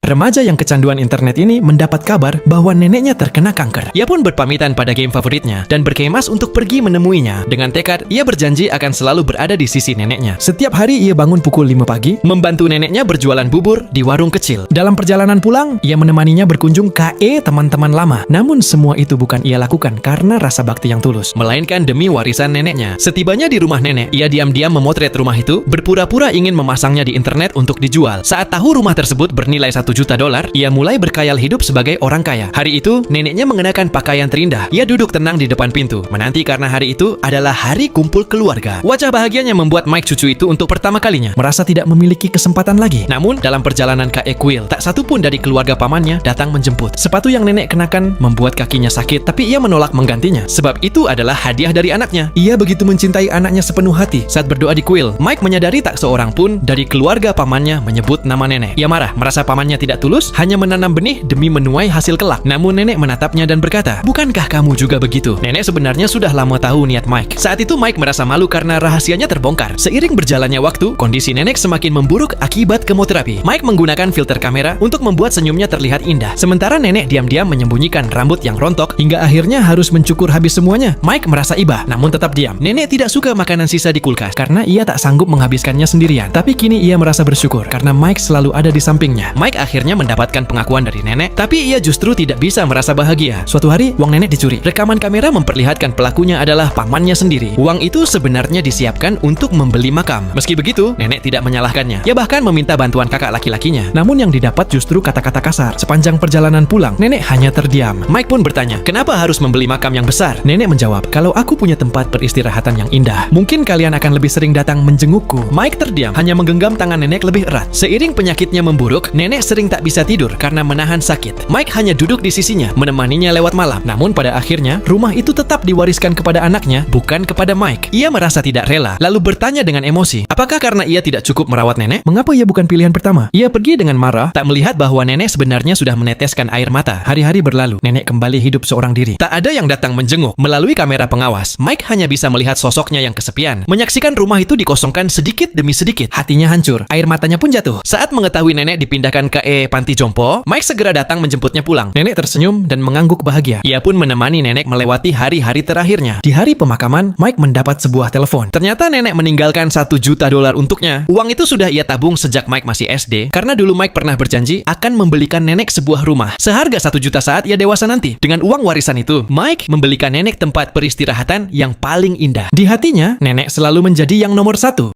Remaja yang kecanduan internet ini mendapat kabar bahwa neneknya terkena kanker. Ia pun berpamitan pada game favoritnya dan berkemas untuk pergi menemuinya. Dengan tekad, ia berjanji akan selalu berada di sisi neneknya. Setiap hari ia bangun pukul 5 pagi, membantu neneknya berjualan bubur di warung kecil. Dalam perjalanan pulang, ia menemaninya berkunjung KE teman-teman lama. Namun semua itu bukan ia lakukan karena rasa bakti yang tulus, melainkan demi warisan neneknya. Setibanya di rumah nenek, ia diam-diam memotret rumah itu, berpura-pura ingin memasangnya di internet untuk dijual. Saat tahu rumah tersebut bernilai $1 juta, ia mulai berkhayal hidup sebagai orang kaya. Hari itu, neneknya mengenakan pakaian terindah. Ia duduk tenang di depan pintu, menanti karena hari itu adalah hari kumpul keluarga. Wajah bahagianya membuat Mike cucu itu untuk pertama kalinya merasa tidak memiliki kesempatan lagi. Namun, dalam perjalanan ke Quill, tak satu pun dari keluarga pamannya datang menjemput. Sepatu yang nenek kenakan membuat kakinya sakit, tapi ia menolak menggantinya, sebab itu adalah hadiah dari anaknya. Ia begitu mencintai anaknya sepenuh hati. Saat berdoa di Quill, Mike menyadari tak seorang pun dari keluarga pamannya menyebut nama nenek. Ia marah, merasa pamannya tidak tulus, hanya menanam benih demi menuai hasil kelak. Namun nenek menatapnya dan berkata, "Bukankah kamu juga begitu?" Nenek sebenarnya sudah lama tahu niat Mike. Saat itu Mike merasa malu karena rahasianya terbongkar. Seiring berjalannya waktu, kondisi nenek semakin memburuk akibat kemoterapi. Mike menggunakan filter kamera untuk membuat senyumnya terlihat indah. Sementara nenek diam-diam menyembunyikan rambut yang rontok hingga akhirnya harus mencukur habis semuanya. Mike merasa iba, namun tetap diam. Nenek tidak suka makanan sisa di kulkas karena ia tak sanggup menghabiskannya sendirian. Tapi kini ia merasa bersyukur karena Mike selalu ada di sampingnya. Mike akhirnya mendapatkan pengakuan dari nenek, tapi ia justru tidak bisa merasa bahagia. Suatu hari, uang nenek dicuri. Rekaman kamera memperlihatkan pelakunya adalah pamannya sendiri. Uang itu sebenarnya disiapkan untuk membeli makam. Meski begitu, nenek tidak menyalahkannya. Ia bahkan meminta bantuan kakak laki-lakinya. Namun yang didapat justru kata-kata kasar. Sepanjang perjalanan pulang, nenek hanya terdiam. Mike pun bertanya, "Kenapa harus membeli makam yang besar?" Nenek menjawab, "Kalau aku punya tempat peristirahatan yang indah, mungkin kalian akan lebih sering datang menjengukku." Mike terdiam, hanya menggenggam tangan nenek lebih erat. Seiring penyakitnya memburuk, nenek sering tak bisa tidur karena menahan sakit. Mike hanya duduk di sisinya, menemaninya lewat malam. Namun pada akhirnya, rumah itu tetap diwariskan kepada anaknya, bukan kepada Mike. Ia merasa tidak rela, lalu bertanya dengan emosi, apakah karena ia tidak cukup merawat nenek? Mengapa ia bukan pilihan pertama? Ia pergi dengan marah, tak melihat bahwa nenek sebenarnya sudah meneteskan air mata. Hari-hari berlalu, nenek kembali hidup seorang diri. Tak ada yang datang menjenguk. Melalui kamera pengawas, Mike hanya bisa melihat sosoknya yang kesepian. Menyaksikan rumah itu dikosongkan sedikit demi sedikit. Hatinya hancur, air matanya pun jatuh. Saat mengetahui nenek dipindahkan ke panti jompo, Mike segera datang menjemputnya pulang. Nenek tersenyum dan mengangguk bahagia. Ia pun menemani nenek melewati hari-hari terakhirnya. Di hari pemakaman, Mike mendapat sebuah telepon. Ternyata nenek meninggalkan $1 juta untuknya. Uang itu sudah ia tabung sejak Mike masih SD, karena dulu Mike pernah berjanji akan membelikan nenek sebuah rumah seharga $1 juta saat ia dewasa nanti. Dengan uang warisan itu, Mike membelikan nenek tempat peristirahatan yang paling indah. Di hatinya, nenek selalu menjadi yang nomor 1.